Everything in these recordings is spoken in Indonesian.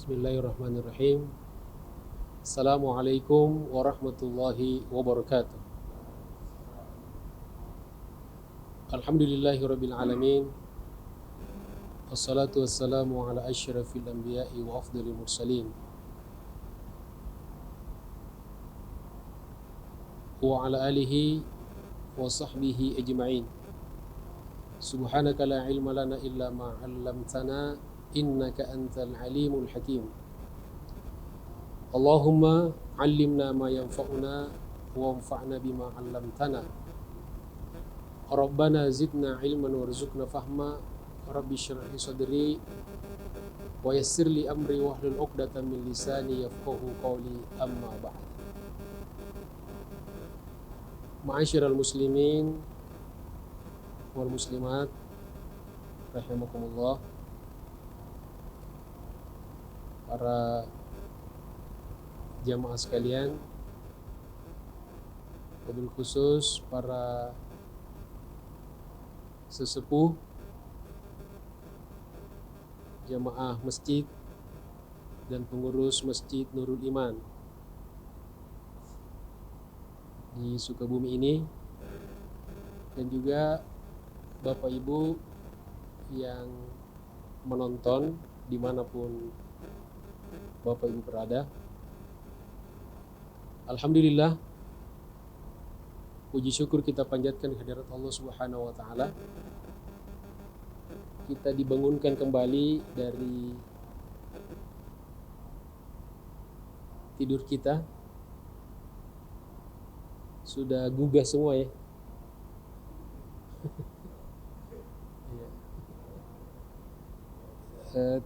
Bismillahirrahmanirrahim. Assalamualaikum warahmatullahi wabarakatuh. Alhamdulillahirabbil alamin. Wassalatu wassalamu ala asyrafil anbiya'i wa afdhalil mursalin. Wa ala alihi wa sahbihi ajma'in. Subhanaka la ilma lana illa ma 'allamtana innaka antal alimul hakim. Allahumma 'allimna ma yanfa'una wanfa'na bima 'allamtana. Rabbana zidna ilman warzuqna fahma. Rabbi shrah li sadri wa yassir li amri wahlul 'uqdatam min lisani yafqahu qawli, amma ba'd. Ma'asyiral muslimin wal muslimat rahimakumullah. Para jamaah sekalian, wabil khusus para sesepuh jamaah masjid dan pengurus Masjid Nurul Iman di Sukabumi ini, dan juga Bapak Ibu yang menonton dimanapun Bapak Ibu berada. Alhamdulillah, puji syukur kita panjatkan kehadirat Allah Subhanahu wa taala. Kita dibangunkan kembali dari tidur kita. Sudah gugah semua ya.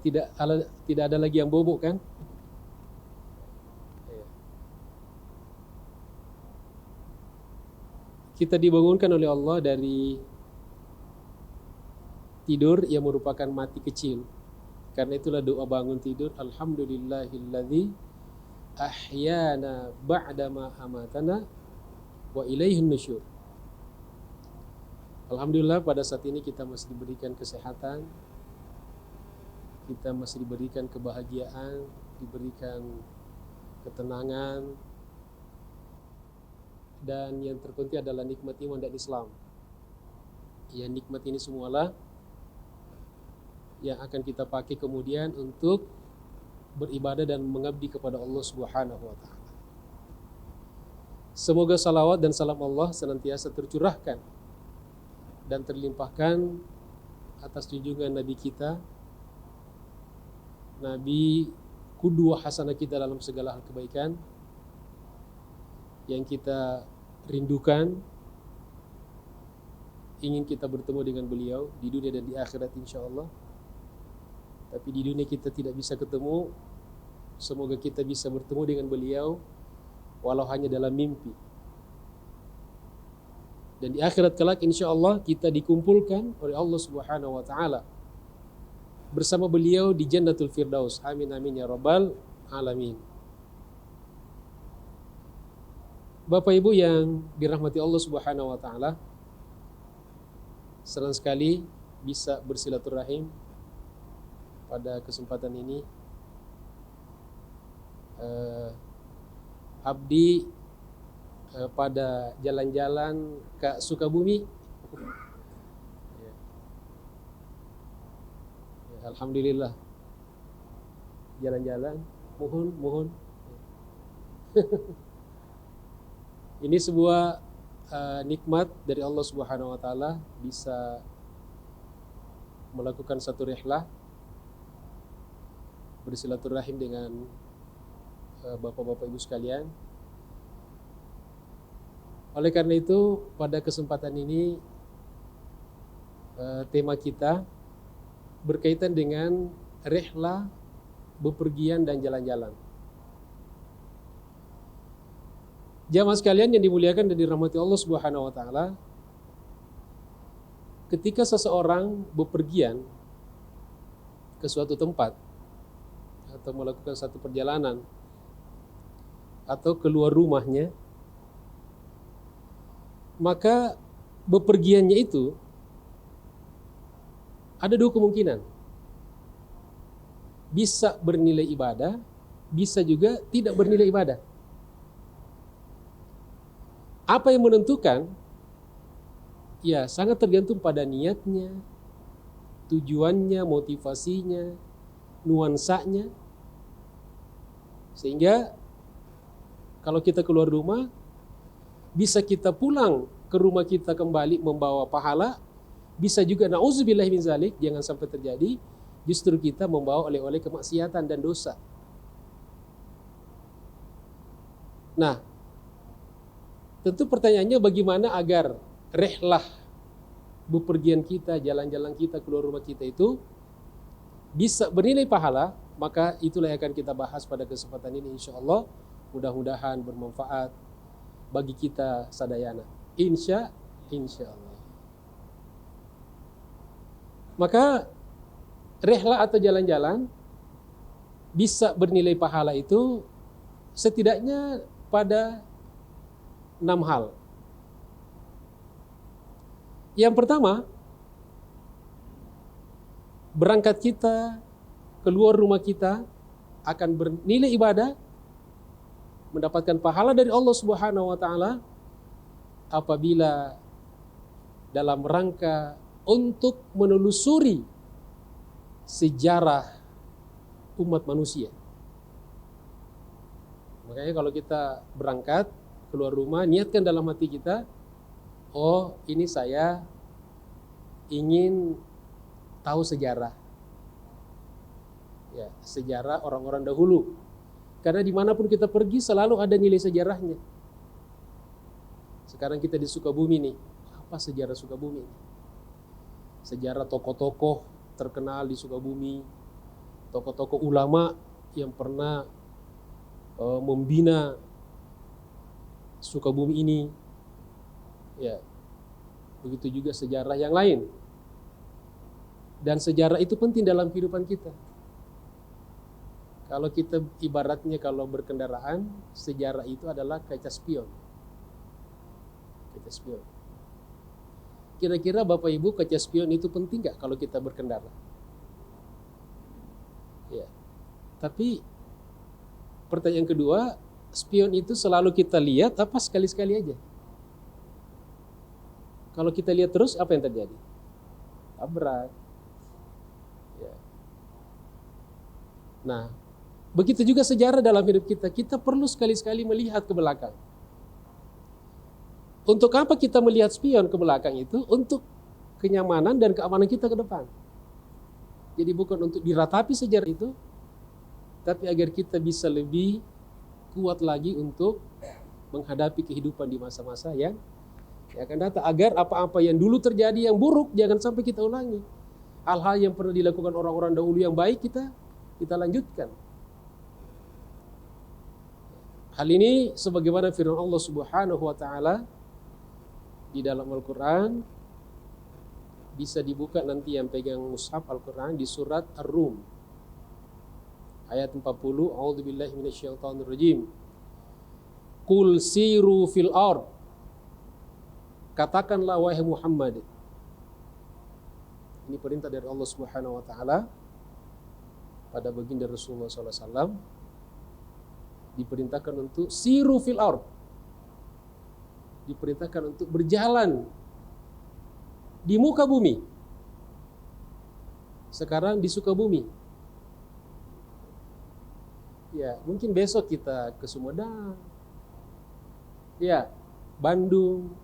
Tidak ada lagi yang bobok kan? Kita dibangunkan oleh Allah dari tidur yang merupakan mati kecil. Karena itulah doa bangun tidur, alhamdulillahilladzi ahyana ba'dama amatana wa ilaihin nusyur. Alhamdulillah pada saat ini kita masih diberikan kesehatan, kita masih diberikan kebahagiaan, diberikan ketenangan, dan yang terpenting adalah nikmat iman dan Islam. Ya, nikmat ini semualah yang akan kita pakai kemudian untuk beribadah dan mengabdi kepada Allah Subhanahu wa taala. Semoga salawat dan salam Allah senantiasa tercurahkan dan terlimpahkan atas junjungan Nabi kita, Nabi qudwah hasanah kita dalam segala hal kebaikan yang kita rindukan. Ingin kita bertemu dengan beliau di dunia dan di akhirat insyaallah. Tapi di dunia kita tidak bisa ketemu. Semoga kita bisa bertemu dengan beliau walau hanya dalam mimpi. Dan di akhirat kelak insyaallah kita dikumpulkan oleh Allah Subhanahu wa taala bersama beliau di Jannatul Firdaus. Amin amin ya rabbal alamin. Bapak Ibu yang dirahmati Allah Subhanahu wa taala, senang sekali bisa bersilaturahim pada kesempatan ini. Abdi pada jalan-jalan ke Sukabumi. Alhamdulillah. Jalan-jalan, mohon. Ini sebuah nikmat dari Allah Subhanahu wa taala bisa melakukan satu rihlah bersilaturahim dengan Bapak-bapak Ibu sekalian. Oleh karena itu, pada kesempatan ini tema kita berkaitan dengan rihlah, bepergian dan jalan-jalan. Jamaah sekalian yang dimuliakan dan dirahmati Allah Subhanahu wa taala, ketika seseorang bepergian ke suatu tempat atau melakukan satu perjalanan atau keluar rumahnya, maka bepergiannya itu ada dua kemungkinan. bisa bernilai ibadah, bisa juga tidak bernilai ibadah. Apa yang menentukan? Ya, sangat tergantung pada niatnya, tujuannya, motivasinya, nuansanya. Sehingga kalau kita keluar rumah, bisa kita pulang ke rumah kita kembali membawa pahala, bisa juga na'udzubillah min zalik, jangan sampai terjadi, justru kita membawa oleh-oleh kemaksiatan dan dosa. Nah, tentu pertanyaannya bagaimana agar rihlah bepergian kita, jalan-jalan kita, keluar rumah kita itu bisa bernilai pahala. Maka itulah yang akan kita bahas pada kesempatan ini, insyaallah. Mudah-mudahan bermanfaat bagi kita sadayana. Insyaallah. Maka rihlah atau jalan-jalan bisa bernilai pahala itu setidaknya pada 6 hal. Yang pertama, berangkat kita, keluar rumah kita akan bernilai ibadah, mendapatkan pahala dari Allah Subhanahu wa taala apabila dalam rangka untuk menelusuri sejarah umat manusia. Makanya kalau kita berangkat keluar rumah, niatkan dalam hati kita, oh ini saya ingin tahu sejarah. Ya, sejarah orang-orang dahulu. Karena dimanapun kita pergi selalu ada nilai sejarahnya. Sekarang kita di Sukabumi nih, apa sejarah Sukabumi? Sejarah tokoh-tokoh terkenal di Sukabumi, tokoh-tokoh ulama yang pernah membina Sukabumi ini. Ya, begitu juga sejarah yang lain. Dan sejarah itu penting dalam kehidupan kita. Kalau kita ibaratnya kalau berkendaraan, sejarah itu adalah kaca spion. Kaca spion. Kira-kira Bapak Ibu, kaca spion itu penting nggak kalau kita berkendara? Ya. Tapi pertanyaan kedua, spion itu selalu kita lihat apa sekali-sekali aja? Kalau kita lihat terus, apa yang terjadi? Tabrak. Ya. Nah, begitu juga sejarah dalam hidup kita. Kita perlu sekali-sekali melihat ke belakang. Untuk apa kita melihat spion ke belakang itu? Untuk kenyamanan dan keamanan kita ke depan. Jadi bukan untuk diratapi sejarah itu, tapi agar kita bisa lebih kuat lagi untuk menghadapi kehidupan di masa-masa yang akan datang. Agar apa-apa yang dulu terjadi yang buruk, jangan sampai kita ulangi. Hal-hal yang pernah dilakukan orang-orang dahulu yang baik, kita lanjutkan. Hal ini sebagaimana firman Allah Subhanahu wa taala di dalam Al-Qur'an, bisa dibuka nanti yang pegang mushaf Al-Qur'an di surat Ar-Rum ayat 40. A'udzubillahi minasyaitonirrajim. Qul siru fil ard. Katakanlah wahai Muhammad. Ini perintah dari Allah Subhanahu wa taala pada baginda Rasulullah sallallahu alaihi wasallam. Diperintahkan untuk siru fil ard. Diperintahkan untuk berjalan di muka bumi. Sekarang di Sukabumi. Ya, mungkin besok kita ke Sumedang. Ya, Bandung,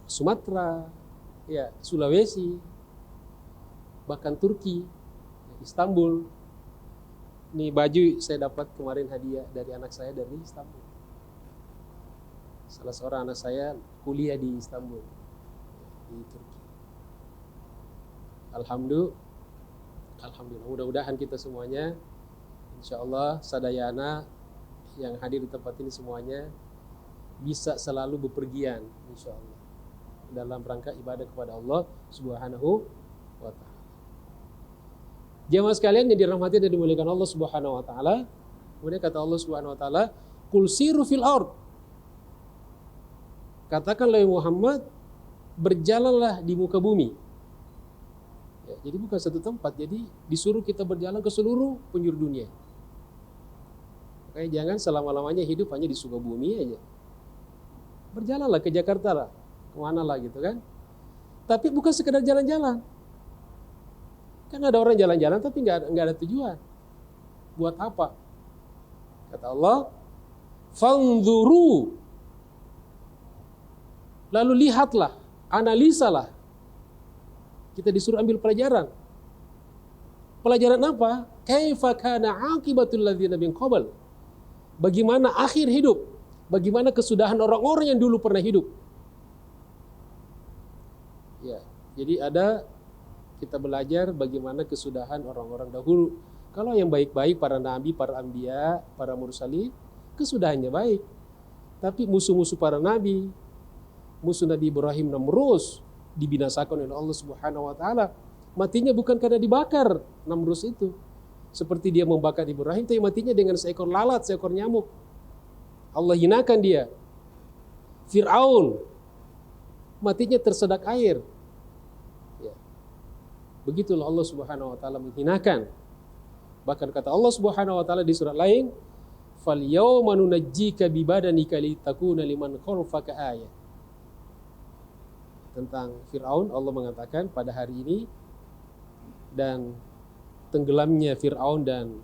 Sumatera, ya, Sulawesi, bahkan Turki, Istanbul. Ini baju saya dapat kemarin hadiah dari anak saya dari Istanbul. Salah seorang anak saya kuliah di Istanbul, di Turki. Alhamdulillah. Mudah-mudahan kita semuanya, insyaallah sadayana yang hadir di tempat ini semuanya bisa selalu bepergian, insyaallah, dalam rangka ibadah kepada Allah Subhanahu wa ta'ala. Jemaah sekalian yang dirahmati dan dimuliakan Allah Subhanahu wa taala, kemudian kata Allah Subhanahu wa taala, "Qul siru fil ard." Katakanlah Muhammad, berjalanlah di muka bumi. Ya, Jadi bukan satu tempat, jadi disuruh kita berjalan ke seluruh penjuru dunia. Makanya jangan selama-lamanya hidup hanya di Sukabumi aja. Berjalanlah ke Jakarta lah, kemana lah gitu kan. Tapi bukan sekedar jalan-jalan. Kan ada orang jalan-jalan tapi nggak ada tujuan. Buat apa? Kata Allah, fanzuru. Lalu lihatlah, analisalah. Kita disuruh ambil pelajaran. Pelajaran apa? Kaifa kana aqibatul ladzina min qabl. Bagaimana akhir hidup? Bagaimana kesudahan orang-orang yang dulu pernah hidup? Ya, jadi kita belajar bagaimana kesudahan orang-orang dahulu. Kalau yang baik-baik, para nabi, para anbiya, para mursalin, kesudahannya baik. Tapi musuh-musuh para nabi, musuh Nabi Ibrahim Namrus, dibinasakan oleh Allah Subhanahu wa taala. Matinya bukan karena dibakar Namrus itu. Seperti dia membakar Ibrahim, tapi matinya dengan seekor lalat, seekor nyamuk. Allah hinakan dia. Fir'aun matinya tersedak air. Ya. Begitulah Allah Subhanahu wa taala menghinakan. Bahkan kata Allah Subhanahu wa taala di surat lain, "Fal yauma nunajjika bi badanika litakuna liman khalfaka ayah." Tentang Fir'aun, Allah mengatakan pada hari ini dan tenggelamnya Fir'aun dan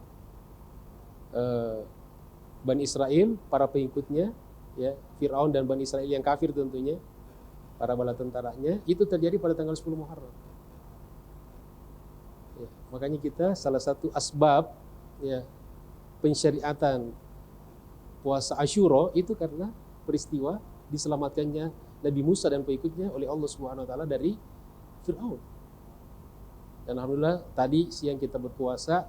Bani Israel, para pengikutnya, ya, Fir'aun dan Bani Israel yang kafir tentunya, para bala tentaranya, itu terjadi pada tanggal 10 Muharram. Ya, makanya kita salah satu asbab ya pensyariatan puasa Asyura itu karena peristiwa diselamatkannya Nabi Musa dan pengikutnya oleh Allah Subhanahu wa taala dari Fir'aun. Dan alhamdulillah tadi siang kita berpuasa,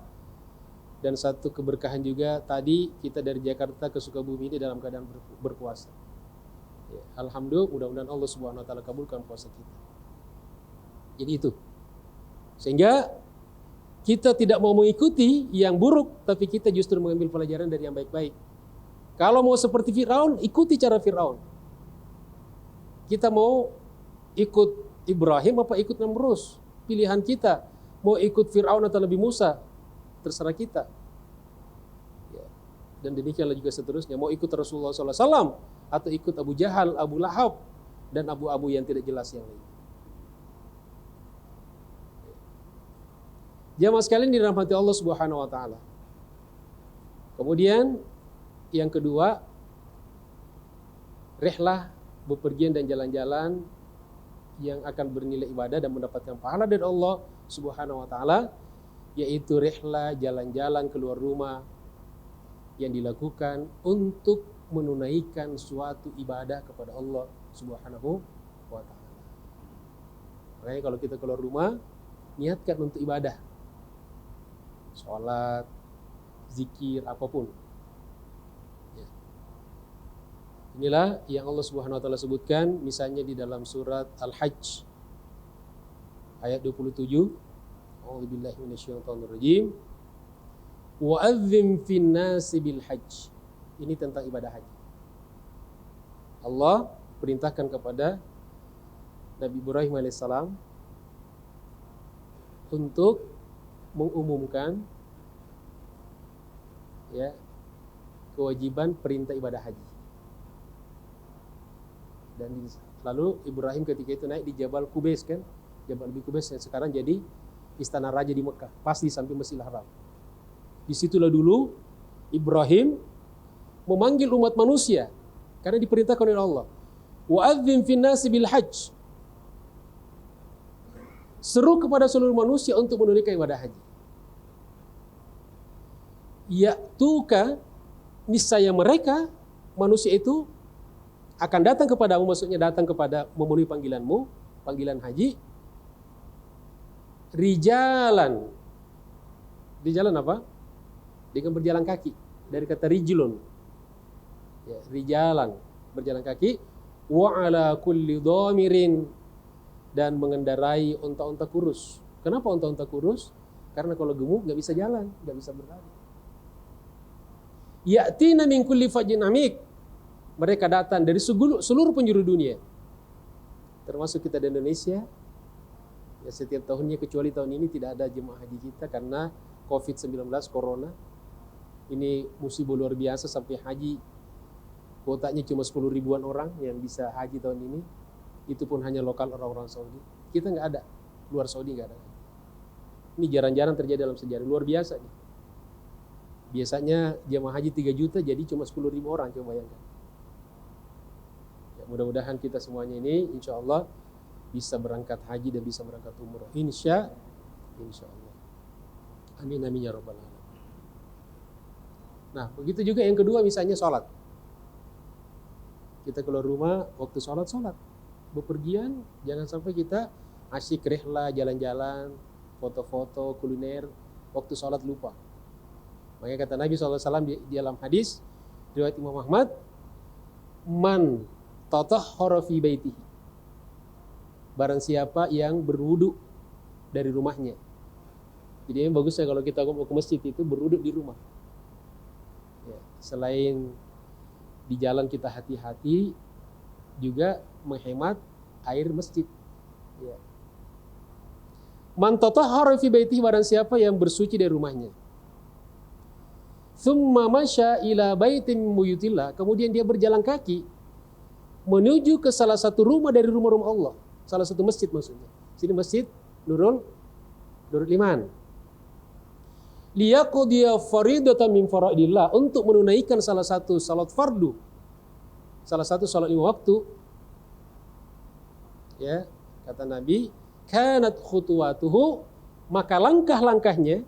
dan satu keberkahan juga tadi kita dari Jakarta ke Sukabumi ini dalam keadaan berpuasa. Ya, alhamdulillah, mudah-mudahan Allah Subhanahu wa taala kabulkan puasa kita. Jadi itu. Sehingga kita tidak mau mengikuti yang buruk, tapi kita justru mengambil pelajaran dari yang baik-baik. Kalau mau seperti Fir'aun, ikuti cara Fir'aun. Kita mau ikut Ibrahim apa ikut Namrus? Pilihan kita. Mau ikut Fir'aun atau Nabi Musa? Terserah kita. Ya. Dan demikianlah juga seterusnya. Mau ikut Rasulullah SAW atau ikut Abu Jahal, Abu Lahab, dan abu-abu yang tidak jelas yang lain. Jamaah sekalian dirahmati Allah Subhanahu wa taala. Kemudian yang kedua, rihlah, bepergian dan jalan-jalan yang akan bernilai ibadah dan mendapatkan pahala dari Allah Subhanahu wa taala, yaitu rihlah, jalan-jalan keluar rumah yang dilakukan untuk menunaikan suatu ibadah kepada Allah Subhanahu wa taala. Makanya kalau kita keluar rumah, niatkan untuk ibadah. Sholat, zikir, apapun. Inilah yang Allah Subhanahu wa taala sebutkan misalnya di dalam surat Al-Hajj ayat 27. A'udzubillahi minasyaitonirrajim. Wa'adzim fin nasi bil hajj. Ini tentang ibadah haji. Allah perintahkan kepada Nabi Ibrahim alaihissalam untuk mengumumkan ya kewajiban perintah ibadah haji. Dan lalu Ibrahim ketika itu naik di Jabal Qubais kan, Jabal Qubais yang sekarang jadi istana raja di Mekah, pas di samping Masjidil Haram. Disitulah dulu Ibrahim memanggil umat manusia karena diperintahkan oleh Allah. Wa'adzim fin nasi bil hajj. Seru kepada seluruh manusia untuk menunaikan ibadah haji. Ya'tuka, niscaya mereka manusia itu akan datang kepadamu, maksudnya datang kepada memenuhi panggilanmu, panggilan haji. Rijalan. Rijalan apa? Dengan berjalan kaki. Dari kata rijlun. Ya, rijalan, berjalan kaki. Wa ala kulli dhamirin, dan mengendarai unta-unta kurus. Kenapa unta-unta kurus? Karena kalau gemuk nggak bisa jalan, nggak bisa berlari. Ya'tina min kulli fajjin amik. Mereka datang dari seluruh penjuru dunia, termasuk kita di Indonesia, Ya, setiap tahunnya kecuali tahun ini tidak ada jemaah haji kita karena COVID-19, Corona. Ini musibah luar biasa sampai haji kuotanya cuma 10 ribuan orang yang bisa haji tahun ini. Itu pun hanya lokal orang-orang Saudi. Kita nggak ada, luar Saudi nggak ada. Ini jarang-jarang terjadi dalam sejarah, luar biasa nih. Biasanya jemaah haji 3 juta jadi cuma 10 ribu orang, coba bayangkan. Ya, mudah-mudahan kita semuanya ini insya Allah bisa berangkat haji dan bisa berangkat umroh. Insya Allah. Amin amin ya rabbal alamin. Nah, begitu juga yang kedua misalnya sholat. Kita keluar rumah, waktu sholat. Bepergian, jangan sampai kita asyik rihlah, jalan-jalan, foto-foto, kuliner, waktu sholat lupa. Makanya kata Nabi SAW di dalam hadis, riwayat Imam Ahmad, man tatahhara fi baitihi. Barang siapa yang berwudu dari rumahnya. Jadi yang bagusnya kalau kita mau ke masjid itu berwudu di rumah. Ya, selain di jalan kita hati-hati, juga menghemat air masjid. Ya. Man tatahhara fi baitihi, barang siapa yang bersuci dari rumahnya. Tsumma masya ila baitin min buyutillah, kemudian dia berjalan kaki menuju ke salah satu rumah dari rumah-rumah Allah. Salah satu masjid maksudnya. Sini masjid Nurul Iman. Liyaqdiya faridatan min faraidillah, untuk menunaikan salah satu salat fardu. Salah satu salat 5 waktu. Ya, kata Nabi, kanat khutuwatuhu, maka langkah-langkahnya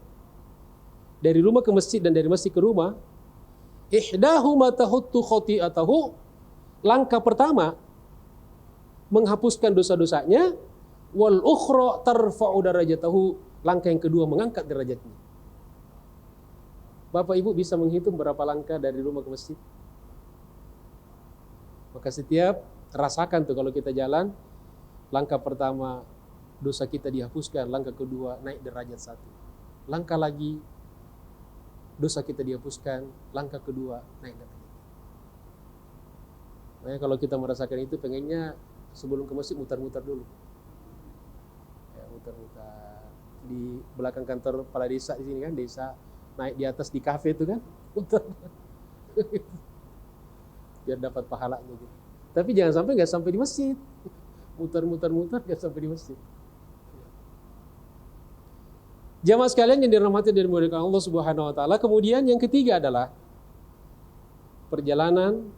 dari rumah ke masjid dan dari masjid ke rumah, ihdahuma tahuttu khati'atahu, langkah pertama menghapuskan dosa-dosanya, wal ukhra tarfa'u darajatahu, langkah yang kedua mengangkat derajatnya. Bapak Ibu bisa menghitung berapa langkah dari rumah ke masjid? Maka setiap rasakan tuh kalau kita jalan, langkah pertama dosa kita dihapuskan, langkah kedua naik derajat 1. Langkah lagi dosa kita dihapuskan, langkah kedua naik derajat. Makanya kalau kita merasakan itu, pengennya sebelum ke masjid mutar-mutar dulu. Ya, mutar-mutar di belakang kantor kepala desa di sini kan, desa naik di atas di kafe itu kan, mutar. Biar dapat pahalanya gitu. Tapi jangan sampai nggak sampai di masjid. Mutar-mutar nggak sampai di masjid. Jamaah sekalian yang dirahmati dan dimuliakan Allah Subhanahu wa taala, kemudian yang ketiga adalah perjalanan,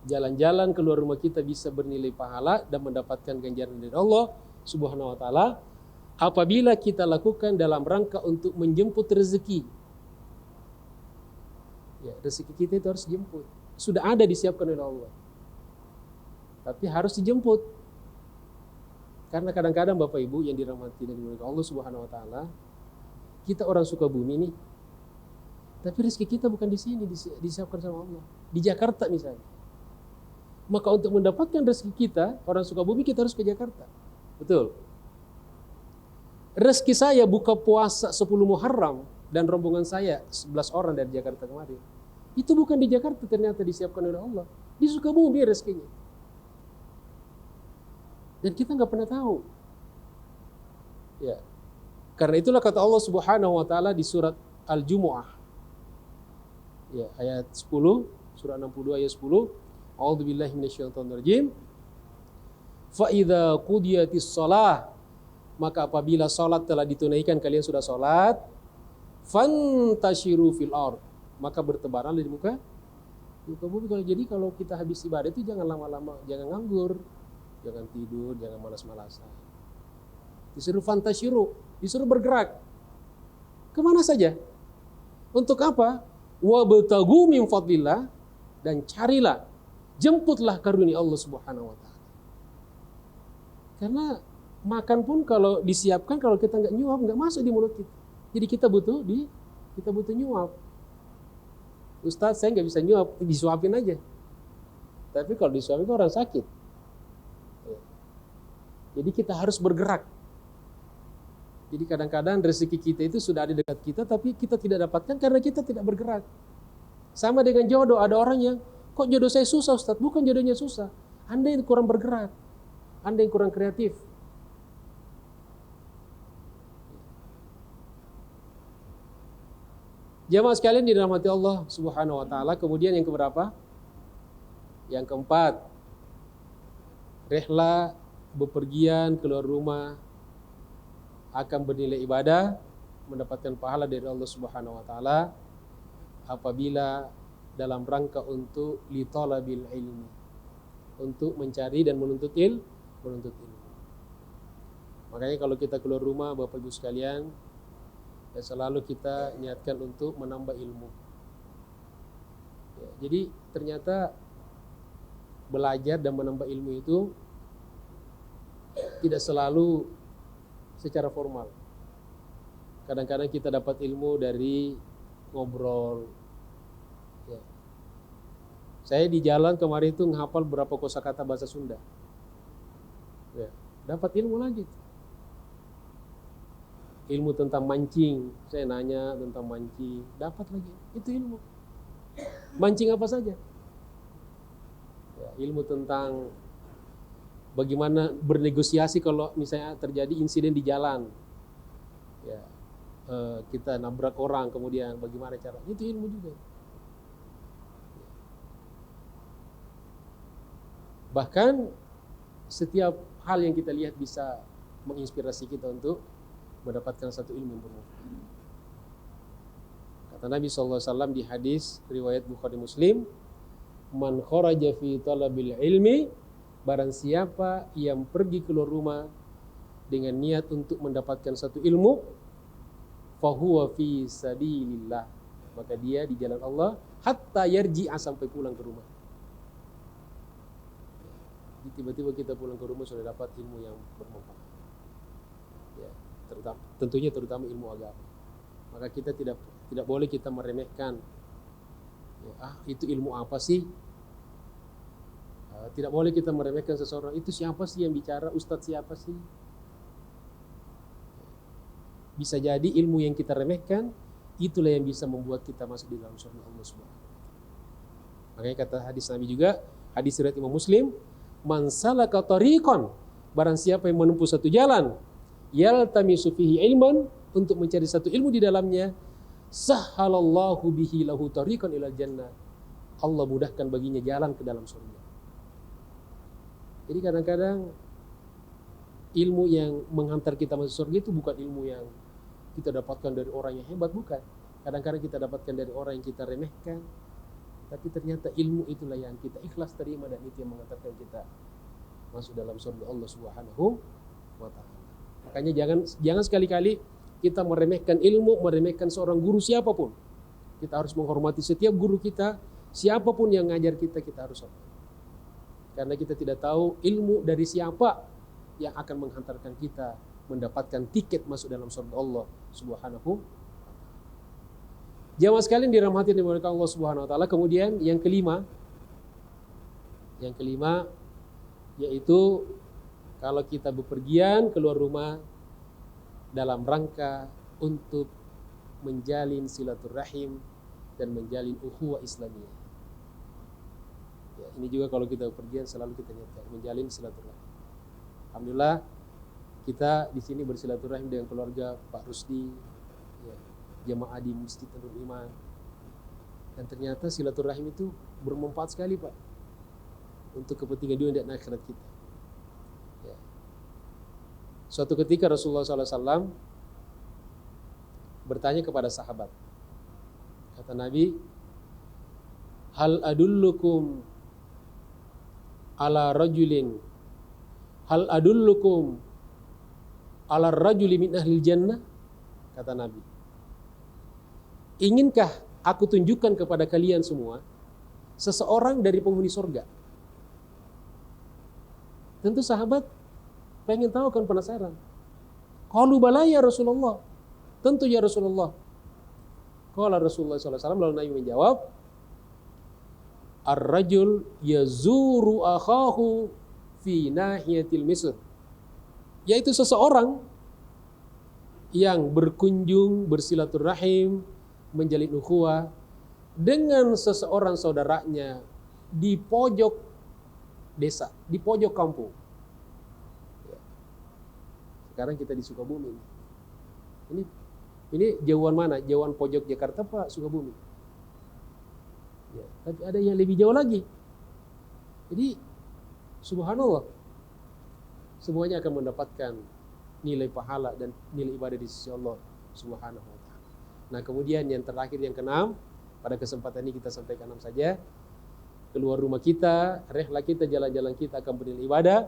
jalan-jalan keluar rumah kita bisa bernilai pahala dan mendapatkan ganjaran dari Allah Subhanahu wa taala apabila kita lakukan dalam rangka untuk menjemput rezeki. Ya, rezeki kita itu harus dijemput. Sudah ada disiapkan oleh Allah. Tapi harus dijemput. Karena kadang-kadang Bapak Ibu yang dirahmati dan dimuliakan Allah Subhanahu wa taala, kita orang Sukabumi nih. Tapi rezeki kita bukan di sini, disiapkan sama Allah. Di Jakarta misalnya. Maka untuk mendapatkan rezeki kita, orang Sukabumi, kita harus ke Jakarta. Betul. Rezeki saya buka puasa 10 Muharram dan rombongan saya 11 orang dari Jakarta kemarin. Itu bukan di Jakarta, ternyata disiapkan oleh Allah. Di Sukabumi rezekinya. Dan kita nggak pernah tahu. Ya. Karena itulah kata Allah Subhanahu wa taala di surat Al-Jumu'ah. Ya, ayat 10, surah 62 ayat 10. A'udzubillahi minasyaitonirrajim. Fa idza qudiyatis shalah, maka apabila salat telah ditunaikan, kalian sudah salat, fantashiru fil ard, maka bertebaranlah di muka bumi. Jadi kalau kita habis ibadah itu jangan lama-lama, jangan nganggur, jangan tidur, jangan malas-malasan. Disuruh fantashiru, disuruh bergerak. Kemana saja? Untuk apa? Wabtagu min fadlillah, dan carilah, jemputlah karunia Allah Subhanahu wa taala. Karena makan pun kalau disiapkan, kalau kita nggak nyuap, nggak masuk di mulut kita. Jadi kita butuh nyuap. Ustaz, saya nggak bisa nyuap, disuapin aja. Tapi kalau disuapin itu orang sakit. Jadi kita harus bergerak. Jadi kadang-kadang rezeki kita itu sudah ada dekat kita, tapi kita tidak dapatkan karena kita tidak bergerak. Sama dengan jodoh, ada orang yang, kok jodoh saya susah Ustaz? Bukan jodohnya susah, Anda yang kurang bergerak, Anda yang kurang kreatif. Jamaah sekalian dirahmati Allah Subhanahu wa taala. Kemudian yang keberapa? Yang keempat, rihlah bepergian keluar rumah akan bernilai ibadah, mendapatkan pahala dari Allah Subhanahu wa taala apabila dalam rangka untuk li talabil ilmi, untuk mencari dan menuntut ilmu. Makanya kalau kita keluar rumah, Bapak Ibu sekalian, ya selalu kita niatkan untuk menambah ilmu. Ya, jadi ternyata belajar dan menambah ilmu itu tidak selalu secara formal. Kadang-kadang kita dapat ilmu dari ngobrol. Ya. Saya di jalan kemarin itu menghafal berapa kosakata bahasa Sunda. Ya, dapat ilmu lagi. Ilmu tentang mancing, saya nanya tentang mancing, dapat lagi. Itu ilmu. Mancing apa saja. Ya, ilmu tentang bagaimana bernegosiasi kalau misalnya terjadi insiden di jalan. Ya, kita nabrak orang, kemudian bagaimana cara. Itu ilmu juga. Bahkan setiap hal yang kita lihat bisa menginspirasi kita untuk mendapatkan satu ilmu yang bermanfaat. Kata Nabi SAW di hadis riwayat Bukhari Muslim, man kharaja fi talabil ilmi, barang siapa yang pergi keluar rumah dengan niat untuk mendapatkan satu ilmu, fahuwa fi sabilillah, maka dia di jalan Allah hatta yarji'a, sampai pulang ke rumah. Jadi tiba-tiba kita pulang ke rumah sudah dapat ilmu yang bermanfaat. Ya, tentunya terutama ilmu agama. Maka kita tidak boleh kita meremehkan. Ya, itu ilmu apa sih? Tidak boleh kita meremehkan seseorang. Itu siapa sih yang bicara? Ustadz siapa sih? Bisa jadi ilmu yang kita remehkan itulah yang bisa membuat kita masuk di dalam surga Allah Subhanahu wa taala. Makanya kata hadis Nabi juga, hadis riwayat Imam Muslim, man salaka tariqan, barang siapa yang menempuh satu jalan, yaltamisu fihi ilman, untuk mencari satu ilmu di dalamnya, sahhalallahu bihi lahu tariqan ilal jannah, Allah mudahkan baginya jalan ke dalam surga. Jadi kadang-kadang ilmu yang menghantar kita masuk surga itu bukan ilmu yang kita dapatkan dari orang yang hebat, bukan. Kadang-kadang kita dapatkan dari orang yang kita remehkan, tapi ternyata ilmu itulah yang kita ikhlas terima dan itu yang mengantarkan kita masuk dalam surga Allah Subhanahu wa taala. Makanya jangan sekali-kali kita meremehkan ilmu, meremehkan seorang guru siapapun. Kita harus menghormati setiap guru kita, siapapun yang ngajar kita, kita harus hormati. Karena kita tidak tahu ilmu dari siapa yang akan menghantarkan kita mendapatkan tiket masuk dalam surga Allah Subhanahu wa taala. Jamaah sekalian dirahmati dan dimuliakan Allah Subhanahu wa taala. Kemudian yang kelima yaitu kalau kita bepergian keluar rumah dalam rangka untuk menjalin silaturahim dan menjalin ukhuwah Islamiyah. Ya, ini juga kalau kita bepergian selalu kita niatkan menjalin silaturahim. Alhamdulillah kita di sini bersilaturahim dengan keluarga Pak Rusdi, ya, jamaah di Masjid Nurul Iman. Dan ternyata silaturahim itu bermanfaat sekali, Pak, untuk kepentingan dunia dan akhirat kita. Ya. Suatu ketika Rasulullah SAW bertanya kepada sahabat. Kata Nabi, hal adullukum ala rajulin, hal adullukum ala rajuli min ahlil jannah? Kata Nabi, inginkah aku tunjukkan kepada kalian semua seseorang dari penghuni surga? Tentu sahabat pengen tahu, kan, penasaran. Qalu bala ya Rasulullah, tentu ya Rasulullah. Qala Rasulullah SAW, lalu Nabi menjawab, ar-rajul yazuru akhahu fi nahiyatil misr, yaitu seseorang yang berkunjung, bersilaturahim, menjalin ukhuwah dengan seseorang saudaranya di pojok desa, di pojok kampung. Sekarang kita di Sukabumi. Ini Ini jauhan mana? Jauhan pojok Jakarta Pak, Sukabumi. Ya, tapi ada yang lebih jauh lagi. Jadi subhanallah, semuanya akan mendapatkan nilai pahala dan nilai ibadah di sisi Allah Subhanahu wa taala. Nah, kemudian yang terakhir, yang keenam, pada kesempatan ini kita sampaikan 6 saja. Keluar rumah kita, rehlah kita, jalan-jalan kita akan bernilai ibadah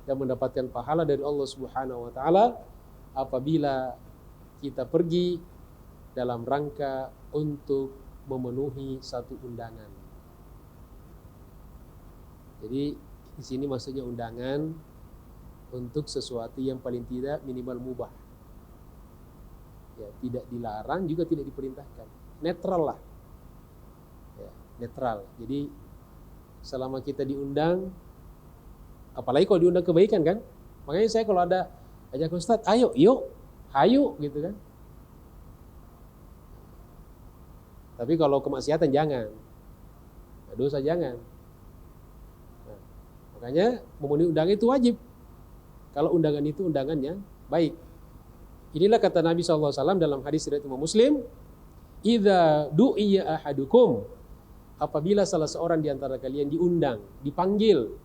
dan mendapatkan pahala dari Allah Subhanahu wa taala apabila kita pergi dalam rangka untuk memenuhi satu undangan. Jadi di sini maksudnya undangan untuk sesuatu yang paling tidak minimal mubah. Ya, tidak dilarang juga tidak diperintahkan. Netral lah. Ya, netral. Jadi selama kita diundang, apalagi kalau diundang kebaikan kan. Makanya saya kalau ada ajak Ustaz, ayo, yuk, hayu gitu kan. Tapi kalau kemaksiatan jangan. Dosa jangan. Nah, makanya memenuhi undangan itu wajib. Kalau undangan itu undangannya baik. Inilah kata Nabi SAW dalam hadis riwayat Imam Muslim, "Idza du'iya ahadukum", apabila salah seorang di antara kalian diundang, dipanggil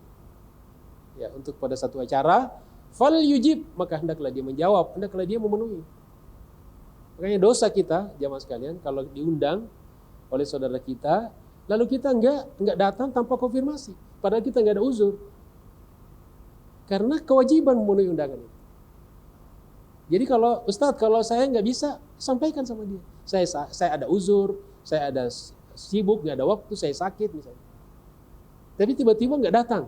ya untuk pada satu acara, fal yujib, maka hendaklah dia menjawab, hendaklah dia memenuhi. Makanya dosa kita jamaah sekalian kalau diundang oleh saudara kita, lalu kita enggak datang tanpa konfirmasi, padahal kita enggak ada uzur. Karena kewajiban memenuhi undangan itu. Jadi kalau Ustadz, kalau saya nggak bisa, sampaikan sama dia. Saya ada uzur, saya ada sibuk, nggak ada waktu, saya sakit misalnya. Tapi tiba-tiba nggak datang,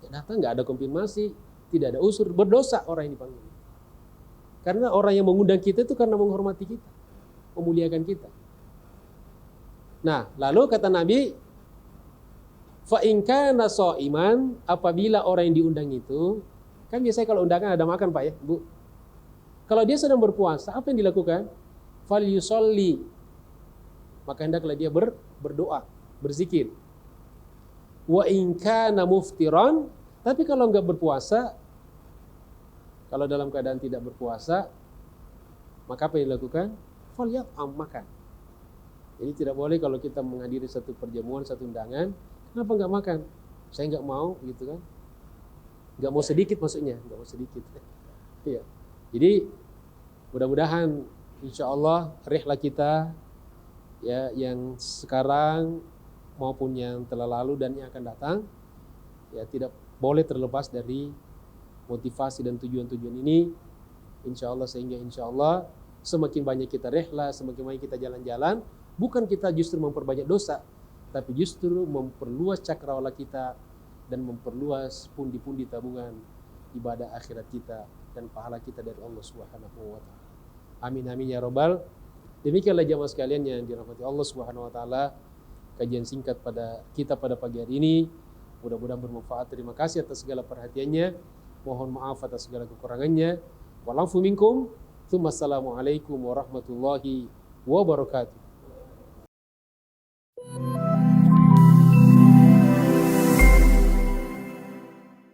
nggak ada konfirmasi, tidak ada uzur, berdosa orang yang dipanggil. Karena orang yang mengundang kita itu karena menghormati kita, memuliakan kita. Nah, lalu kata Nabi, fa in kana shaiman, apabila orang yang diundang itu, kan biasanya kalau undangan ada makan Pak ya, Bu. Kalau dia sedang berpuasa, apa yang dilakukan? Fal yusolli, maka hendaklah dia berdoa, berzikir. Wa in kana muftiran, tapi kalau enggak berpuasa, kalau dalam keadaan tidak berpuasa, maka apa yang dilakukan? Fal yat'am, makan. Jadi tidak boleh kalau kita menghadiri satu perjamuan, satu undangan, kenapa enggak makan? Saya enggak mau gitu kan. Enggak mau sedikit maksudnya, enggak mau sedikit. Iya. Jadi mudah-mudahan insyaallah rihlah kita ya yang sekarang maupun yang telah lalu dan yang akan datang ya tidak boleh terlepas dari motivasi dan tujuan-tujuan ini insyaallah, sehingga insyaallah semakin banyak kita rihlah, semakin banyak kita jalan-jalan, bukan kita justru memperbanyak dosa, tapi justru memperluas cakrawala kita dan memperluas pundi-pundi tabungan ibadah akhirat kita dan pahala kita dari Allah Subhanahu wa taala. Amin amin ya rabbal. Demikianlah jamaah sekalian yang dirahmati Allah Subhanahu wa taala, kajian singkat pada kita pada pagi hari ini. Mudah-mudahan bermanfaat. Terima kasih atas segala perhatiannya. Mohon maaf atas segala kekurangannya. Wa'afu minkum. Assalamualaikum warahmatullahi wabarakatuh.